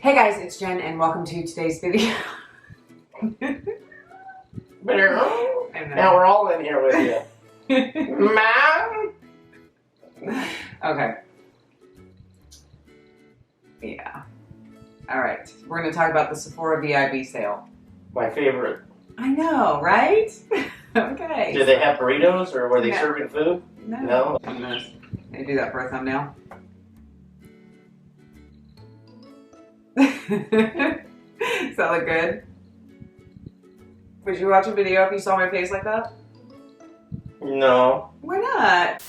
Hey guys, it's Jen and welcome to today's video. Now we're all in here with you. Mom? Okay. Yeah. Alright, we're going to talk about the Sephora Vib sale. My favorite. I know, right? Okay. Did they have burritos or were they No. serving food? No. I'm going to do that for a thumbnail. Does that look good? Would you watch a video if you saw my face like that? No. Why not?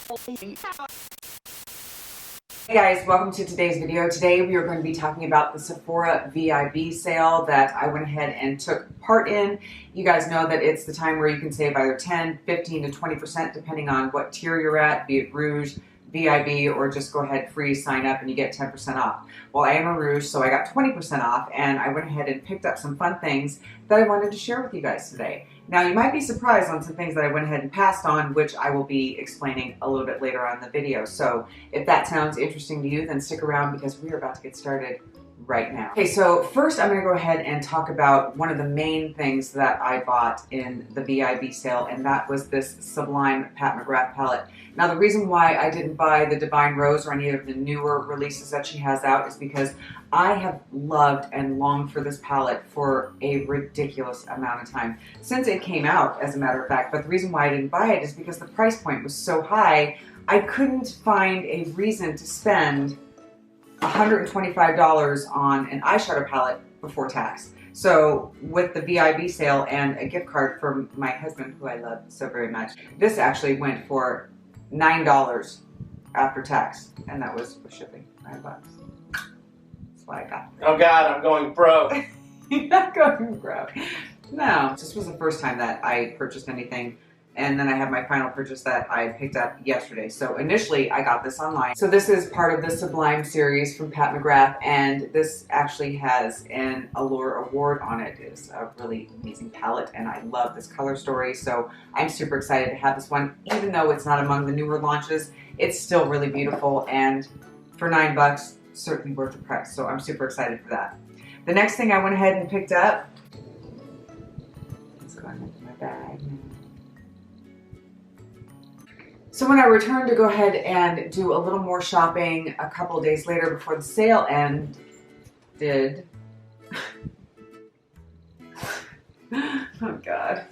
Hey guys, welcome to today's video. Today we are going to be talking about the Sephora Vib sale that I went ahead and took part in. You guys know that it's the time where you can save either 10, 15 to 20% depending on what tier you're at, be it Rouge, VIB, or just go ahead free sign up and you get 10% off. Well, I am a Rouge, so I got 20% off and I went ahead and picked up some fun things that I wanted to share with you guys today. Now, you might be surprised on some things that I went ahead and passed on, which I will be explaining a little bit later on in the video. So if that sounds interesting to you, then stick around because we are about to get started right now. Okay, so first I'm going to go ahead and talk about one of the main things that I bought in the VIB sale, and that was this Sublime Pat McGrath palette. Now, the reason why I didn't buy the Divine Rose or any of the newer releases that she has out is because I have loved and longed for this palette for a ridiculous amount of time. Since it came out, as a matter of fact, but the reason why I didn't buy it is because the price point was so high, I couldn't find a reason to spend $125 on an eyeshadow palette before tax. So with the VIB sale and a gift card from my husband, who I love so very much, this actually went for $9 after tax, and that was with shipping, $9. That's what I got. Oh God, I'm going broke. You're not going broke. No, this was the first time that I purchased anything. And then I have my final purchase that I picked up yesterday. So initially I got this online. So this is part of the Sublime series from Pat McGrath, and this actually has an Allure Award on it. It's a really amazing palette and I love this color story. So I'm super excited to have this one. Even though it's not among the newer launches, it's still really beautiful, and for $9, certainly worth the price. So I'm super excited for that. The next thing I went ahead and picked up, let's go ahead into my bag. So when I returned to go ahead and do a little more shopping a couple of days later before the sale ended, oh God.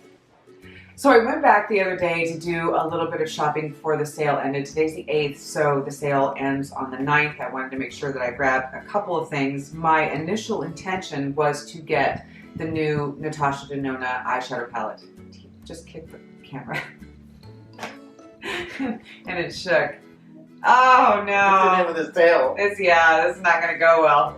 So I went back the other day to do a little bit of shopping before the sale ended. Today's the 8th, so the sale ends on the 9th. I wanted to make sure that I grabbed a couple of things. My initial intention was to get the new Natasha Denona eyeshadow palette. Just kick the camera. And it shook. Oh no. What's the name of this sale? This is not going to go well.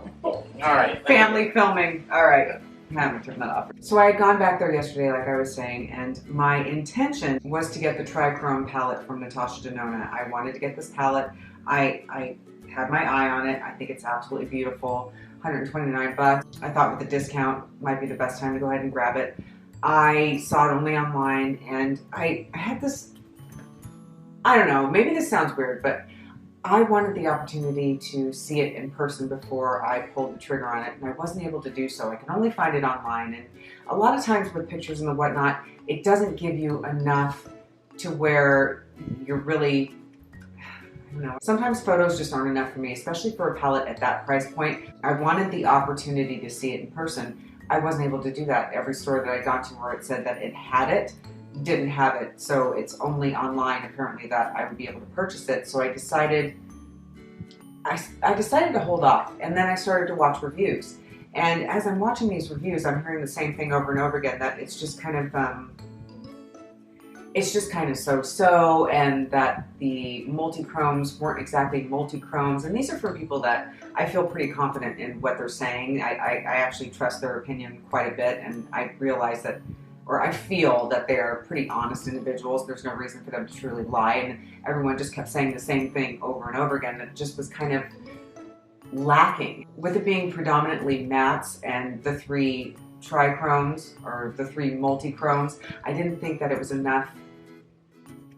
Alright. Family filming. Alright. I'm going to turn that off. So I had gone back there yesterday, like I was saying, and my intention was to get the Trichrome palette from Natasha Denona. I wanted to get this palette. I had my eye on it. I think it's absolutely beautiful. $129. I thought with the discount might be the best time to go ahead and grab it. I saw it only online, and I had this, I don't know, maybe this sounds weird, but I wanted the opportunity to see it in person before I pulled the trigger on it, and I wasn't able to do so. I can only find it online, and a lot of times with pictures and the whatnot, it doesn't give you enough to where you're really, I don't know. Sometimes photos just aren't enough for me, especially for a palette at that price point. I wanted the opportunity to see it in person. I wasn't able to do that. Every store that I got to where it said that it had it, didn't have it, so it's only online apparently that I would be able to purchase it. So I decided to hold off, and then I started to watch reviews. And as I'm watching these reviews, I'm hearing the same thing over and over again, that it's just kind of so-so, and that the multi-chromes weren't exactly multi-chromes. And these are from people that I feel pretty confident in what they're saying. I actually trust their opinion quite a bit, and I realize that, or I feel that they're pretty honest individuals. There's no reason for them to truly lie, and everyone just kept saying the same thing over and over again. It just was kind of lacking. With it being predominantly mattes and the 3 trichromes, or the 3 multi-chromes, I didn't think that it was enough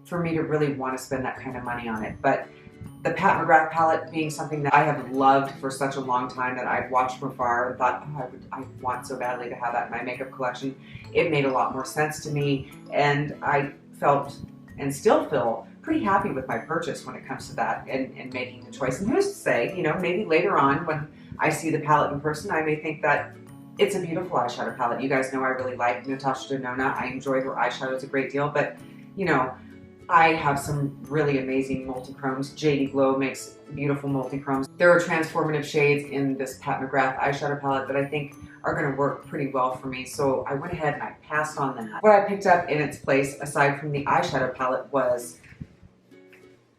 for me to really want to spend that kind of money on it. But The Pat McGrath palette being something that I have loved for such a long time, that I've watched from afar and thought, oh, I want so badly to have that in my makeup collection. It made a lot more sense to me, and I felt and still feel pretty happy with my purchase when it comes to that and making the choice. And who's to say, you know, maybe later on when I see the palette in person, I may think that it's a beautiful eyeshadow palette. You guys know I really like Natasha Denona. I enjoy her eyeshadows a great deal, but you know, I have some really amazing multi-chromes. JD Glow makes beautiful multi-chromes. There are transformative shades in this Pat McGrath eyeshadow palette that I think are going to work pretty well for me, so I went ahead and I passed on that. What I picked up in its place, aside from the eyeshadow palette, was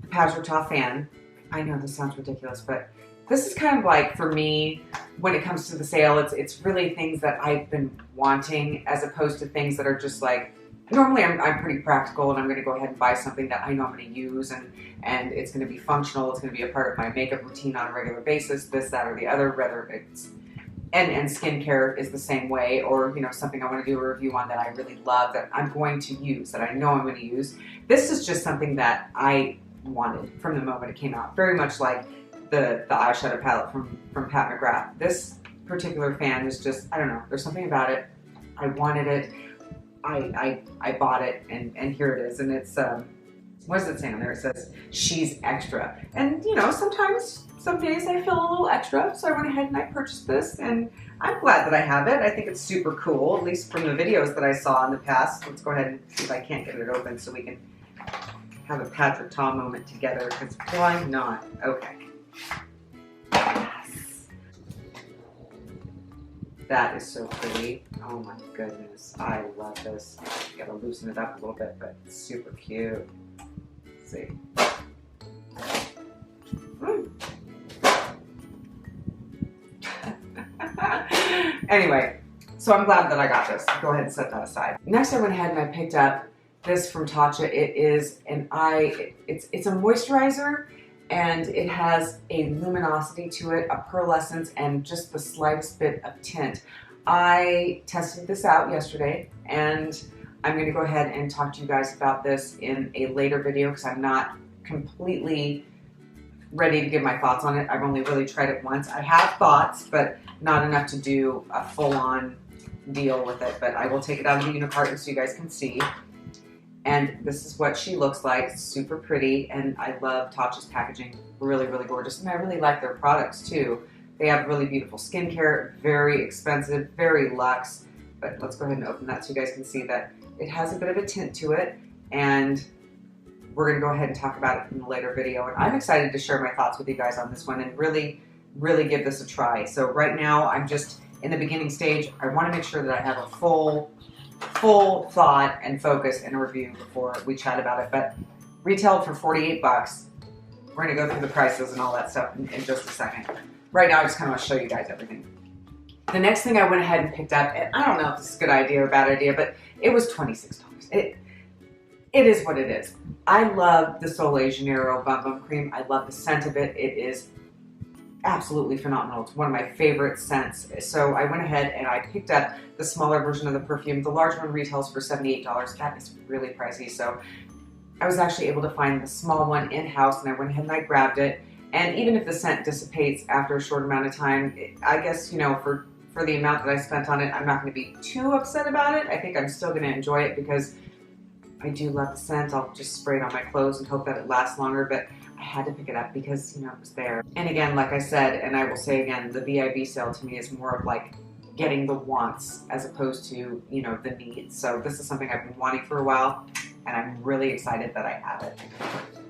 the Pageurta fan. I know this sounds ridiculous, but this is kind of like, for me, when it comes to the sale, it's really things that I've been wanting, as opposed to things that are just like, normally I'm pretty practical and I'm going to go ahead and buy something that I know I'm going to use and it's going to be functional, it's going to be a part of my makeup routine on a regular basis, this, that, or the other, whether it's, and skincare is the same way, or you know, something I want to do a review on that I really love, that I'm going to use, that I know I'm going to use. This is just something that I wanted from the moment it came out, very much like the eyeshadow palette from Pat McGrath. This particular fan is just, I don't know, there's something about it. I wanted it. I bought it, and here it is, and it's, what does it say on there? It says, she's extra. And you know, sometimes, some days I feel a little extra, so I went ahead and I purchased this, and I'm glad that I have it. I think it's super cool, at least from the videos that I saw in the past. Let's go ahead and see if I can't get it open so we can have a Pageurta moment together, because why not? Okay. Yes. That is so pretty. Oh my goodness, I love this. Gotta loosen it up a little bit, but it's super cute. Let's see. Anyway, so I'm glad that I got this. Go ahead and set that aside. Next, I went ahead and I picked up this from Tatcha. It is an it's a moisturizer, and it has a luminosity to it, a pearlescence, and just the slightest bit of tint. I tested this out yesterday, and I'm going to go ahead and talk to you guys about this in a later video, because I'm not completely ready to give my thoughts on it. I've only really tried it once. I have thoughts, but not enough to do a full-on deal with it. But I will take it out of the Unicarton so you guys can see. And this is what she looks like. Super pretty, and I love Tatcha's packaging. Really, really gorgeous, and I really like their products too. They have really beautiful skincare, very expensive, very luxe. But let's go ahead and open that so you guys can see that it has a bit of a tint to it, and we're going to go ahead and talk about it in a later video. And I'm excited to share my thoughts with you guys on this one and really, really give this a try. So right now, I'm just in the beginning stage. I want to make sure that I have a full thought and focus and review before we chat about it. But retailed for 48 bucks. We're going to go through the prices and all that stuff in just a second. Right now, I just kind of want to show you guys everything. The next thing I went ahead and picked up, and I don't know if this is a good idea or bad idea, but it was $26. It is what it is. I love the Soleil Janeiro Bum Bum Cream. I love the scent of it. It is absolutely phenomenal. It's one of my favorite scents. So I went ahead and I picked up the smaller version of the perfume. The large one retails for $78. That is really pricey. So I was actually able to find the small one in-house, and I went ahead and I grabbed it. And even if the scent dissipates after a short amount of time, I guess, you know, for the amount that I spent on it, I'm not going to be too upset about it. I think I'm still going to enjoy it because I do love the scent. I'll just spray it on my clothes and hope that it lasts longer, but I had to pick it up because, you know, it was there. And again, like I said, and I will say again, the VIB sale to me is more of like getting the wants as opposed to, you know, the needs. So this is something I've been wanting for a while, and I'm really excited that I have it.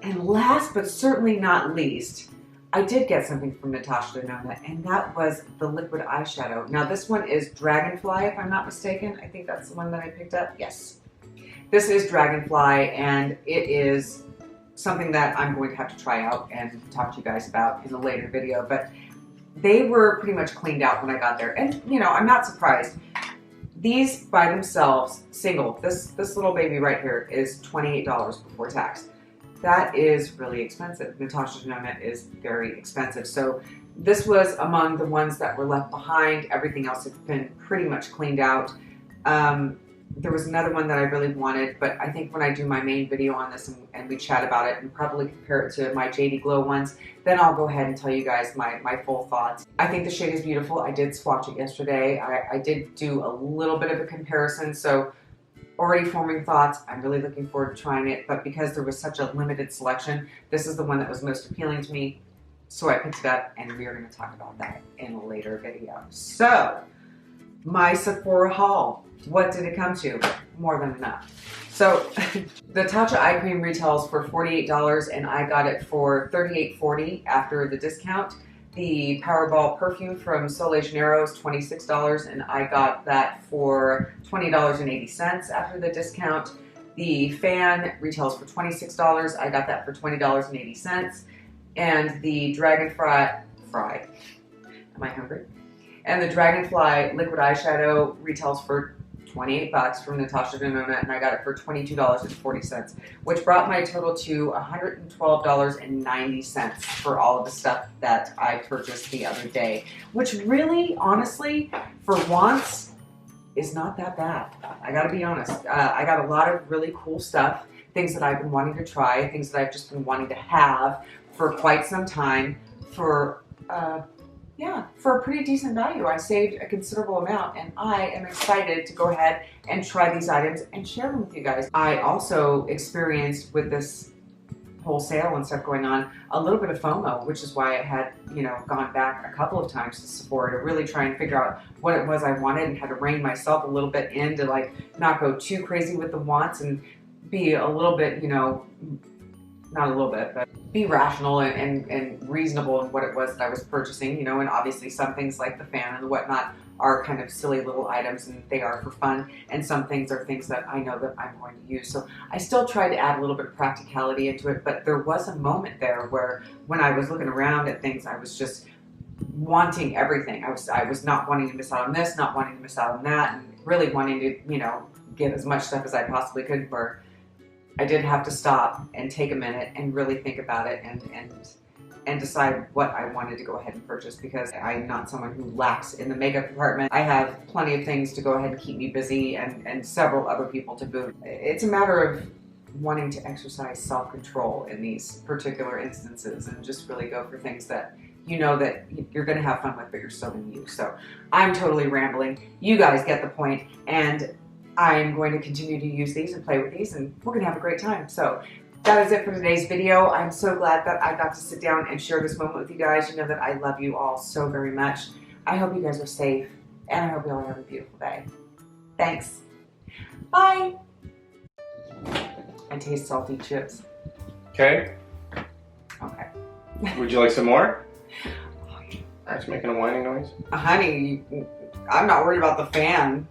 And last but certainly not least, I did get something from Natasha Denona, and that was the liquid eyeshadow. Now this one is Dragonfly, if I'm not mistaken. I think that's the one that I picked up. Yes. This is Dragonfly, and it is something that I'm going to have to try out and talk to you guys about in a later video. But they were pretty much cleaned out when I got there. And, you know, I'm not surprised. These by themselves, single, this little baby right here is $28 before tax. That is really expensive. Natasha Denona is very expensive. So this was among the ones that were left behind. Everything else has been pretty much cleaned out. there was another one that I really wanted, but I think when I do my main video on this and we chat about it and probably compare it to my JD Glow ones, then I'll go ahead and tell you guys my full thoughts. I think the shade is beautiful. I did swatch it yesterday. I did do a little bit of a comparison, so already forming thoughts. I'm really looking forward to trying it, but because there was such a limited selection, this is the one that was most appealing to me, so I picked it up, and we are going to talk about that in a later video. So, my Sephora haul. What did it come to? More than enough. So, the Tatcha eye cream retails for $48, and I got it for $38.40 after the discount. The Powerball perfume from Sol de Janeiro is $26, and I got that for $20.80 after the discount. The fan retails for $26. I got that for $20.80. And the Dragonfly, am I hungry? And the Dragonfly liquid eyeshadow retails for $28 from Natasha Denona, and I got it for $22.40, which brought my total to $112.90 for all of the stuff that I purchased the other day, which really, honestly, for once, is not that bad. I gotta be honest. I got a lot of really cool stuff, things that I've been wanting to try, things that I've just been wanting to have for quite some time for a pretty decent value. I saved a considerable amount, and I am excited to go ahead and try these items and share them with you guys. I also experienced with this whole sale and stuff going on a little bit of FOMO, which is why I had, gone back a couple of times to Sephora to really try and figure out what it was I wanted and had to rein myself a little bit in to not go too crazy with the wants and be a little bit, not a little bit, but be rational and reasonable in what it was that I was purchasing, and obviously some things like the fan and whatnot are kind of silly little items and they are for fun, and some things are things that I know that I'm going to use. So I still try to add a little bit of practicality into it, but there was a moment there where when I was looking around at things, I was just wanting everything. I was not wanting to miss out on this, not wanting to miss out on that, and really wanting to, get as much stuff as I possibly could, where I did have to stop and take a minute and really think about it and decide what I wanted to go ahead and purchase, because I'm not someone who lacks in the makeup department. I have plenty of things to go ahead and keep me busy, and several other people to boot. It's a matter of wanting to exercise self-control in these particular instances and just really go for things that that you're going to have fun with, but you're still going to use. So I'm totally rambling. You guys get the point, and I'm going to continue to use these and play with these, and we're going to have a great time. So that is it for today's video. I'm so glad that I got to sit down and share this moment with you guys. You know that I love you all so very much. I hope you guys are safe, and I hope you all have a beautiful day. Thanks. Bye. I taste salty chips. Okay. Okay. Would you like some more? That's making a whining noise. Honey, I'm not worried about the fan.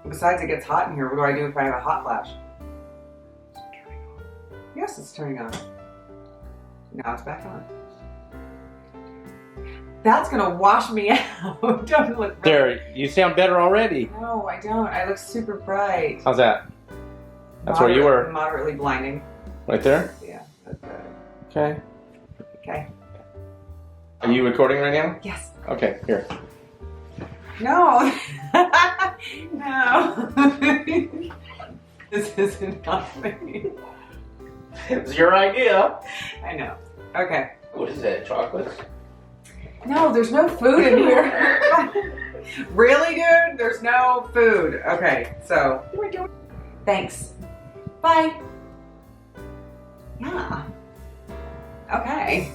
Besides, it gets hot in here. What do I do if I have a hot flash? It's turning on. Yes, it's turning on. Now it's back on. That's gonna wash me out. Don't look. There, you sound better already. No, I don't. I look super bright. How's that? That's where you were. Moderately blinding. Right there? Yeah, that's better. Okay. Okay. Are you recording right now? Yes. Okay, here. No. No. This isn't me. It's your idea. I know. Okay. What is that, chocolates? No, there's no food in here. Really, dude? There's no food. Okay, so. Thanks. Bye. Yeah. Okay.